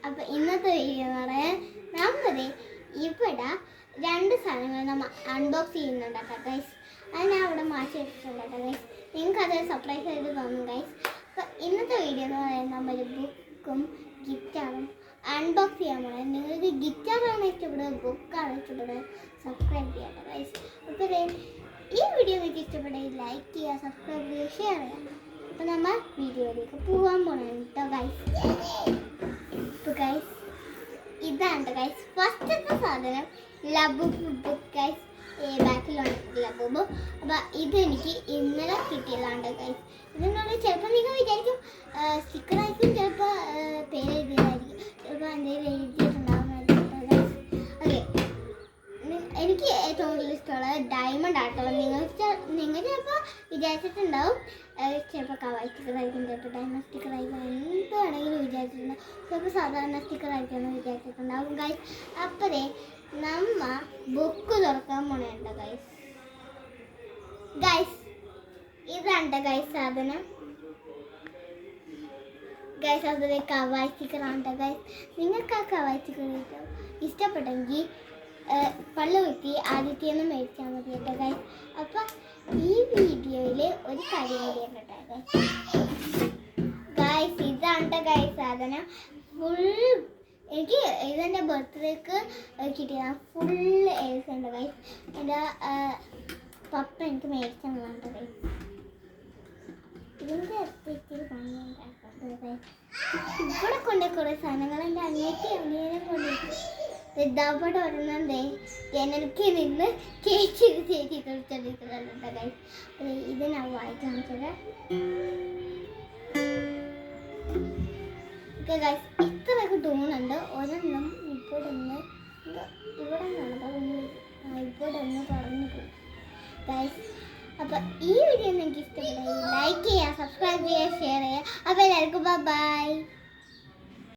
അപ്പോൾ ഇന്നത്തെ വീഡിയോ എന്ന് പറയാൻ നമ്മൾ ഇവിടെ 2 സാധനങ്ങൾ നമ്മൾ അൺബോക്സ് ചെയ്യുന്നുണ്ട് കേട്ടോ ഗൈസ്. അത് ഞാൻ ഇവിടെ മാറ്റി വെച്ചിട്ടുണ്ട് കേട്ടോ ഗൈസ്. നിങ്ങൾക്ക് അത് സർപ്രൈസ് ആയിട്ട് തോന്നും ഗൈസ്. അപ്പോൾ ഇന്നത്തെ വീഡിയോ എന്ന് പറയുന്നത് നമ്മൾ ബുക്കും ഗിറ്റാറും അൺബോക്സ് ചെയ്യാൻ പറയാം. നിങ്ങൾക്ക് ഗിറ്റാറാണ് ഇഷ്ടപ്പെടുന്നത്, ബുക്കാണ് ഇഷ്ടപ്പെടുന്നത്, സബ്സ്ക്രൈബ് ചെയ്യാം കേട്ടോ ഗൈസ്. അപ്പോൾ ഈ വീഡിയോ നിങ്ങൾക്ക് ഇഷ്ടപ്പെട്ടെങ്കിൽ ലൈക്ക് ചെയ്യുക, സബ്സ്ക്രൈബ് ചെയ്യുക, ഷെയർ ചെയ്യുക. അപ്പോൾ നമ്മൾ വീഡിയോയിലേക്ക് പോകാൻ പോകണം കേട്ടോ ഗൈസ്. ഇപ്പോൾ ഗൈസ് ഇതാണ് ഗൈസ് ഫസ്റ്റത്തെ സാധനം, ലബൂബ് ബുക്ക് ഗൈസ്. ബാക്കിലുണ്ട് ലബൂബ്. അപ്പോൾ ഇതെനിക്ക് ഇന്നലെ കിട്ടിയതാണ് ഗൈസ്. ഇതിനോട് ചിലപ്പോൾ നിങ്ങൾ വിചാരിക്കും സ്റ്റിക്കറായിരിക്കും, ചിലപ്പോൾ പേര് എഴുതിയതായിരിക്കും, ചിലപ്പോൾ എന്തെങ്കിലും എഴുതിയിട്ടുണ്ടാകുന്നതായിരിക്കും ഗൈസ്. ഓക്കെ, എനിക്ക് ഏറ്റവും കൂടുതൽ ഇഷ്ടമുള്ളത് ഡയമണ്ട് ആട്ടോ. നിങ്ങൾ ചിലപ്പോൾ വിചാരിച്ചിട്ടുണ്ടാവും ചിലപ്പോൾ കവായ് സ്റ്റിക്കറായിരിക്കും, ചിലപ്പോൾ ഡയമണ്ട് സ്റ്റിക്കറായിരിക്കും, എന്ത് വേണമെങ്കിലും വിചാരിച്ചിട്ടുണ്ടാവും, ചിലപ്പോൾ സാധാരണ സ്റ്റിക്കറായിരിക്കുമെന്ന് വിചാരിച്ചിട്ടുണ്ടാവും ഗൈസ്. അപ്പോഴേ നമ്മ ബുക്ക് തുറക്കാൻ പോണുണ്ട് ഗൈസ്. ഗൈസ് ഇതാണ് ഗൈസ് സാധനം. ഗൈസ് അതിലെ കവായ് സ്റ്റിക്കറാണ് ഗൈസ്. നിങ്ങൾക്ക് ആ കവായ് സ്റ്റിക്കർ ഇഷ്ടപ്പെട്ടെങ്കിൽ പള്ളു കുത്തി ആദ്യത്തേന്ന് മേടിച്ചാൽ മതി കേട്ടോ ഗൈസ്. അപ്പം ഈ വീഡിയോയിൽ ഒരു കാര്യം കൂടി കേട്ടോ ഗൈസ്. ഇതാണ് ഗൈസ് സാധനം. ഫുൾ എനിക്ക് ഇതെൻ്റെ ബർത്ത്ഡേക്ക് കിട്ടിയതാണ്. ഫുള്ള് ഏസ് ഉണ്ട് ഗൈസ്. എൻ്റെ പപ്പ എനിക്ക് മേടിച്ചതാണ് ഗൈസ്. ഇതിൻ്റെ ഇത്തിരി ഭംഗിയുണ്ടാക്കുന്നത് ഗൈസ്. ഇവിടെ കൊണ്ട് കുറേ സാധനങ്ങൾ എൻ്റെ അനിയനെ കൊണ്ടിട്ട് ഇതാവിടെ വരുന്നതേ ജനൽക്ക് നിന്ന് ചേച്ചി തൊഴിച്ചെടുക്കുന്നുണ്ട് ഗൈസ്. ഇത് ഞാൻ വായിക്കാണിച്ചത് ഗൈസ്. ഇത്രയൊക്കെ തൂണുണ്ട്. ഒരെണ്ണം ഇവിടെ നിന്ന് പറഞ്ഞു ഗൈസ്. അപ്പം ഈ വീഡിയോ നിങ്ങൾക്ക് ഇഷ്ടപ്പെട്ടെങ്കിൽ ലൈക്ക് ചെയ്യുക, സബ്സ്ക്രൈബ് ചെയ്യുക, ഷെയർ ചെയ്യുക. അപ്പോൾ എല്ലാവർക്കും ബൈ.